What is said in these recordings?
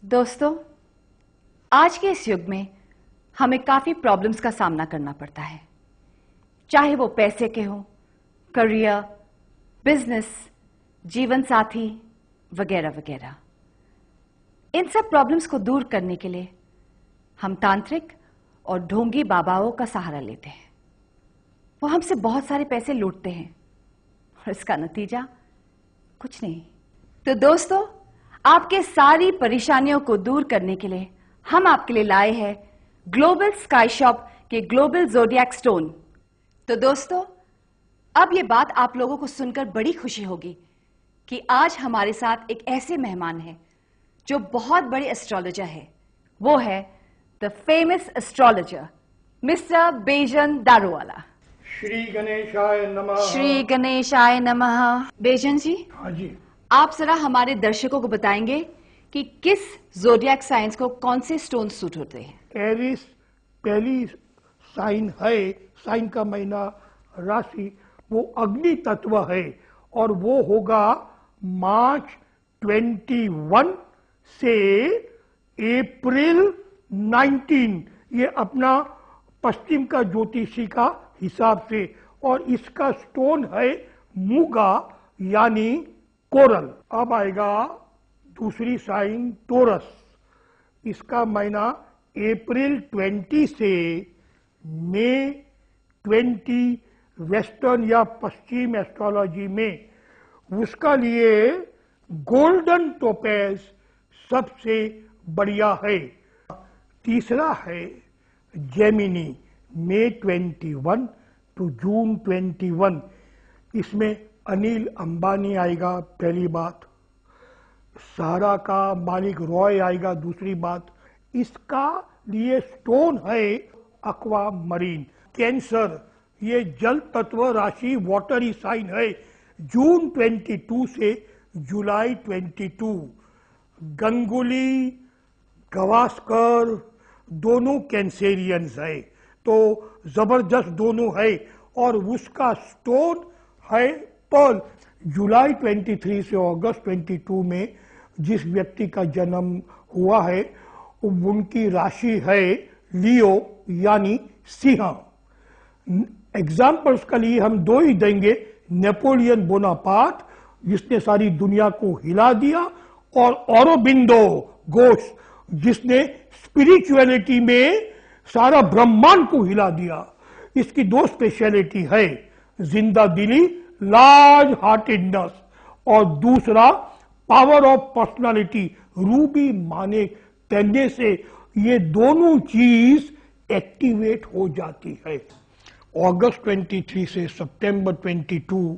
दोस्तों, आज के इस युग में हमें काफी प्रॉब्लम्स का सामना करना पड़ता है, चाहे वो पैसे के हो, करियर, बिजनेस, जीवन साथी वगैरह वगैरह। इन सब प्रॉब्लम्स को दूर करने के लिए हम तांत्रिक और ढोंगी बाबाओं का सहारा लेते हैं। वो हमसे बहुत सारे पैसे लूटते हैं और इसका नतीजा कुछ नहीं। तो दोस्तों, आपके सारी परेशानियों को दूर करने के लिए हम आपके लिए लाए हैं ग्लोबल स्काई शॉप के ग्लोबल ज़ोडिएक स्टोन। तो दोस्तों, अब ये बात आप लोगों को सुनकर बड़ी खुशी होगी कि आज हमारे साथ एक ऐसे मेहमान हैं जो बहुत बड़े एस्ट्रोलॉजर है। वो है the famous astrologer mister basin Daruwalla. Shri गणेशाय नमः। श्री गणेशाय नमः। बेजन जी, हाँ जी, आप जरा हमारे दर्शकों को बताएंगे कि किस ज़ोडिएक साइंस को कौन से स्टोन सूट होते हैं। एरिस पहली साइन है, साइन का महीना, राशि वो अग्नि तत्व है और वो होगा मार्च 21 से अप्रैल 19, ये अपना पश्चिम का ज्योतिषी का हिसाब से। और इसका स्टोन है मूगा यानी कोरल। अब आएगा दूसरी साइन टोरस, इसका महीना अप्रैल 20 से मई 20 वेस्टर्न या पश्चिम एस्ट्रोलॉजी में। उसका लिए गोल्डन टोपेज सबसे बढ़िया है। तीसरा है जेमिनी, मई 21 टू जून 21, इसमें अनिल अंबानी आएगा पहली बात, सारा का मालिक रॉय आएगा दूसरी बात। इसका लिए स्टोन है एक्वा मरीन। कैंसर, ये जल तत्व राशि वाटरी साइन है, जून 22 से जुलाई 22। गंगुली, गवास्कर दोनों कैंसेरियंस है, तो जबरदस्त दोनों है। और उसका स्टोन है पर्ल। जुलाई 23 से अगस्त 22 में जिस व्यक्ति का जन्म हुआ है उनकी राशि है लियो यानी सिंह। एग्जाम्पल्स के लिए हम दो ही देंगे, नेपोलियन बोनापार्ट जिसने सारी दुनिया को हिला दिया, और औरोबिंदो घोष जिसने स्पिरिचुअलिटी में सारा ब्रह्मांड को हिला दिया। इसकी दो स्पेशलिटी है, जिंदा दिली, लार्ज हार्टेडनेस, और दूसरा पावर ऑफ पर्सनालिटी, रूबी माने तैरने से ये दोनों चीज एक्टिवेट हो जाती है। अगस्त 23 से सितंबर 22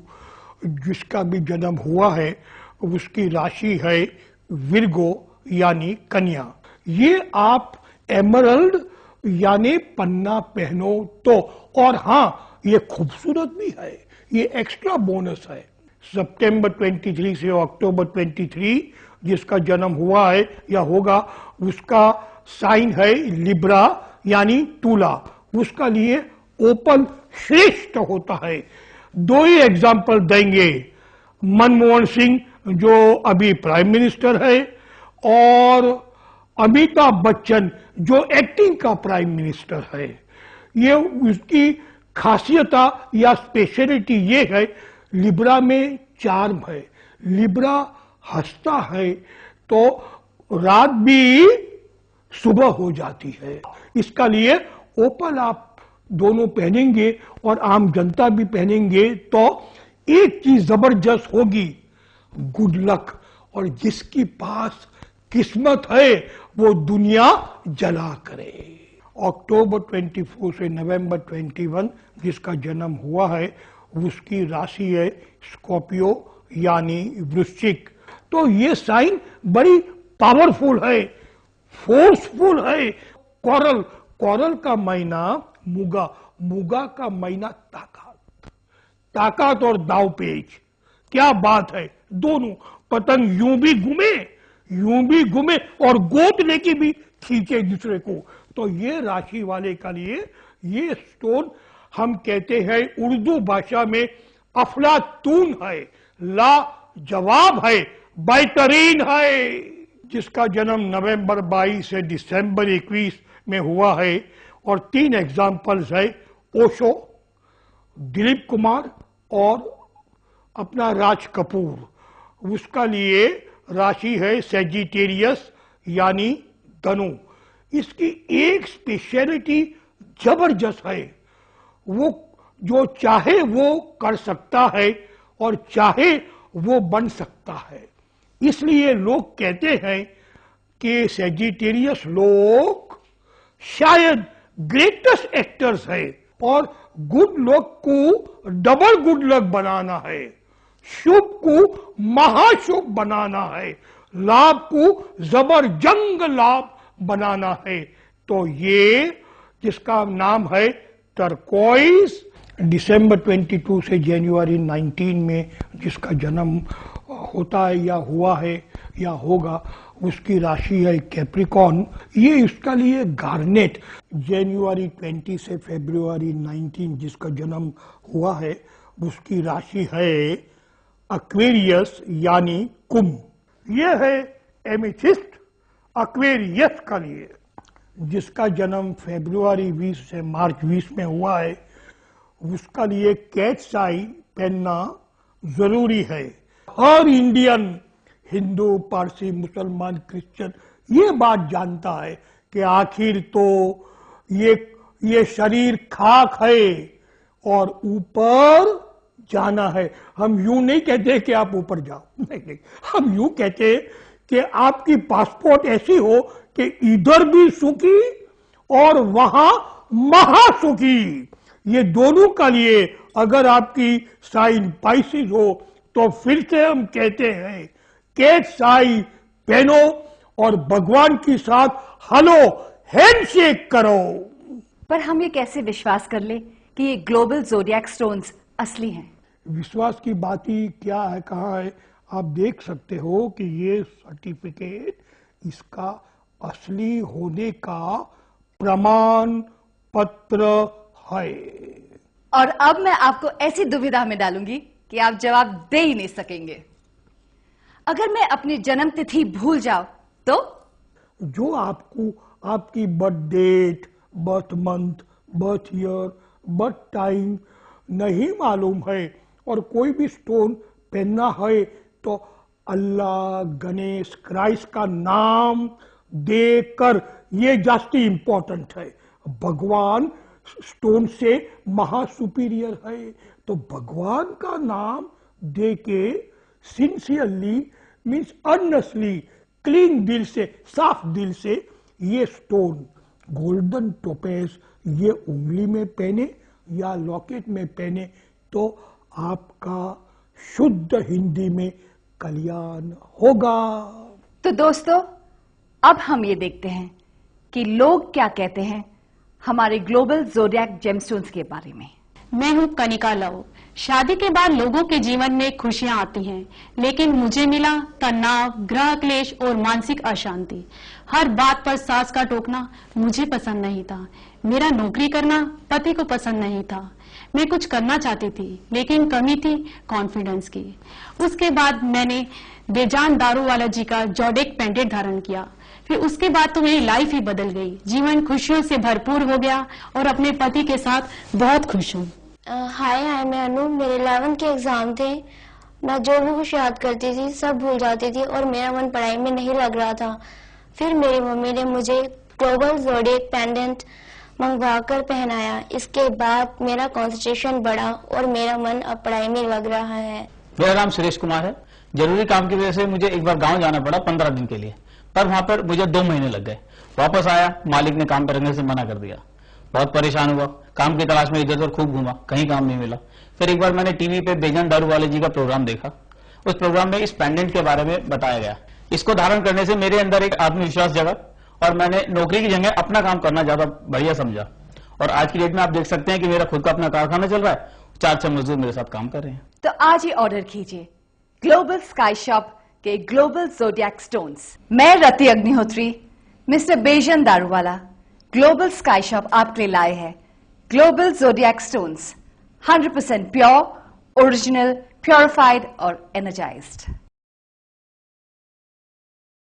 जिसका भी जन्म हुआ है उसकी राशि है विर्गो यानी कन्या। ये आप एमरल्ड यानी पन्ना पहनो तो, और हाँ ये खूबसूरत भी है, ये एक्स्ट्रा बोनस है। सितंबर 23 से अक्टूबर 23 जिसका जन्म हुआ है या होगा उसका साइन है लिब्रा यानी तुला, उसका लिए ओपन श्रेष्ठ होता है। दो ही एग्जाम्पल देंगे, मनमोहन सिंह जो अभी प्राइम मिनिस्टर है, और अमिताभ बच्चन जो एक्टिंग का प्राइम मिनिस्टर है। ये उसकी खासियत या स्पेशलिटी ये है, लिब्रा में चार्म है, लिब्रा हंसता है तो रात भी सुबह हो जाती है। इसका लिए ओपल आप दोनों पहनेंगे और आम जनता भी पहनेंगे तो एक चीज जबरदस्त होगी, गुड लक। और जिसकी पास किस्मत है वो दुनिया जला करे। अक्टूबर 24 से नवंबर 21 जिसका जन्म हुआ है उसकी राशि है स्कॉर्पियो यानी वृश्चिक। तो ये साइन बड़ी पावरफुल है, फोर्सफुल है। कोरल, कोरल का महीना मुगा, मुगा का महीना ताकत, ताकत और दावपेच। क्या बात है, दोनों पतंग यूं भी घूमे और गोद लेके भी खींचे दूसरे को। तो ये राशि वाले का लिए ये स्टोन हम कहते हैं उर्दू भाषा में अफलातून है, ला जवाब है, बेहतरीन है। जिसका जन्म नवंबर 22 से दिसंबर 21 में हुआ है, और 3 एग्जाम्पल्स है, ओशो, दिलीप कुमार और अपना राज कपूर। उसका लिए राशि है सेजिटेरियस यानी धनु। इसकी एक स्पेशलिटी जबरदस्त है, वो जो चाहे वो कर सकता है और चाहे वो बन सकता है। इसलिए लोग कहते हैं कि सेजिटेरियस लोग शायद ग्रेटेस्ट एक्टर्स है, और गुड लक को डबल गुड लक बनाना है, शुभ को महाशुभ बनाना है, लाभ को जबरजंग लाभ बनाना है। तो ये जिसका नाम है टर्कोइस, दिसंबर 22 से जनवरी 19 में जिसका जन्म होता है या हुआ है या होगा, उसकी राशि है कैप्रिकॉर्न। ये इसका लिए गार्नेट, जनवरी 20 से फरवरी 19 जिसका जन्म हुआ है, उसकी राशि है एक्वेरियस यानी कुंभ। ये है एमेथिस्ट एक्वेरियस का लिए, जिसका जन्म फरवरी 20 से मार्च 20 में हुआ है, उसका लिए कैट्स आई पहनना जरूरी है। हर इंडियन, हिंदू, पारसी, मुसलमान, क्रिश्चियन ये बात जानता है कि आखिर तो ये शरीर खाक है और ऊपर जाना है। हम यूं नहीं कहते कि आप ऊपर जाओ, नहीं, हम यूं कहते कि आपकी पासपोर्ट ऐसी हो कि इधर भी सुखी और वहां महासुखी। ये दोनों का लिए अगर आपकी साइन पाइसिस हो तो फिर से हम कहते हैं कैट्स आई पहनो और भगवान के साथ हलो हैंडशेक करो। पर हम ये कैसे विश्वास कर ले कि ये ग्लोबल ज़ोडिएक स्टोन्स असली हैं? विश्वास की बात ही क्या है, कहाँ है? आप देख सकते हो कि ये सर्टिफिकेट इसका असली होने का प्रमाण पत्र है। और अब मैं आपको ऐसी दुविधा में डालूंगी कि आप जवाब दे ही नहीं सकेंगे। अगर मैं अपनी जन्म तिथि भूल जाऊं तो? जो आपको आपकी birth date, birth month, birth year, birth time नहीं मालूम है और कोई भी स्टोन पहनना है तो अल्लाह, गणेश, क्राइस्ट का नाम देकर, ये जास्ती इंपॉर्टेंट है। भगवान स्टोन से महा सुपीरियर है, तो भगवान का नाम दे के सिंसियरली मीन्स अर्नेस्टली, क्लीन दिल से, साफ दिल से ये स्टोन गोल्डन टोपेज ये उंगली में पहने या लॉकेट में पहने तो आपका शुद्ध हिंदी में कल्याण होगा। तो दोस्तों, अब हम ये देखते हैं कि लोग क्या कहते हैं हमारे ग्लोबल ज़ोडिएक जेमस्टोन्स के बारे में। मैं हूँ कनिका लव। शादी के बाद लोगों के जीवन में खुशियां आती हैं, लेकिन मुझे मिला तनाव, ग्रह क्लेश और मानसिक अशांति। हर बात पर सास का टोकना मुझे पसंद नहीं था। मेरा नौकरी करना पति को पसंद नहीं था। मैं कुछ करना चाहती थी, लेकिन कमी थी कॉन्फिडेंस की। उसके बाद मैंने बेजान दारूवाला जी का ज़ोडिएक पेंडेंट धारण किया। फिर उसके बाद तो मेरी लाइफ ही बदल गई। जीवन खुशियों से भरपूर हो गया और अपने पति के साथ बहुत खुश हूँ। हाय, मैं अनु। मेरे 11th के एग्जाम थे। मैं जो भी कुछ याद करती थी सब भूल जाती थी और मेरा मन पढ़ाई में नहीं लग रहा था। फिर मेरी मम्मी ने मुझे ग्लोबल ज़ोडिएक पेंडेंट मंगवा कर पहनाया। इसके बाद मेरा कंसंट्रेशन बढ़ा और मेरा मन अब पढ़ाई में लग रहा है। मेरा नाम सुरेश कुमार है। जरूरी काम की वजह से मुझे एक बार गांव जाना पड़ा 15 दिन के लिए, पर वहां पर मुझे 2 महीने लग गए। वापस आया, मालिक ने काम करने से मना कर दिया। बहुत परेशान हुआ, काम की तलाश में इधर उधर खूब घूमा, कहीं काम नहीं मिला। फिर एक बार मैंने टीवी पे बेजान दारूवाले जी का प्रोग्राम देखा। उस प्रोग्राम में इस पेंडेंट के बारे में बताया गया। इसको धारण करने से मेरे अंदर एक आत्मविश्वास जगा और मैंने नौकरी की जगह अपना काम करना ज्यादा बढ़िया समझा। और आज की डेट में आप देख सकते हैं कि मेरा खुद का अपना कारखाना चल रहा है, 4-6 मजदूर मेरे साथ काम कर रहे हैं। तो आज ही ऑर्डर कीजिए ग्लोबल स्काई शॉप के ग्लोबल ज़ोडिएक स्टोन्स। मैं रति अग्निहोत्री, मिस्टर बेजान दारूवाला, ग्लोबल स्काई शॉप आपके लिए लाए हैं global zodiac stones, 100% pure, original, purified और एनर्जाइज्ड।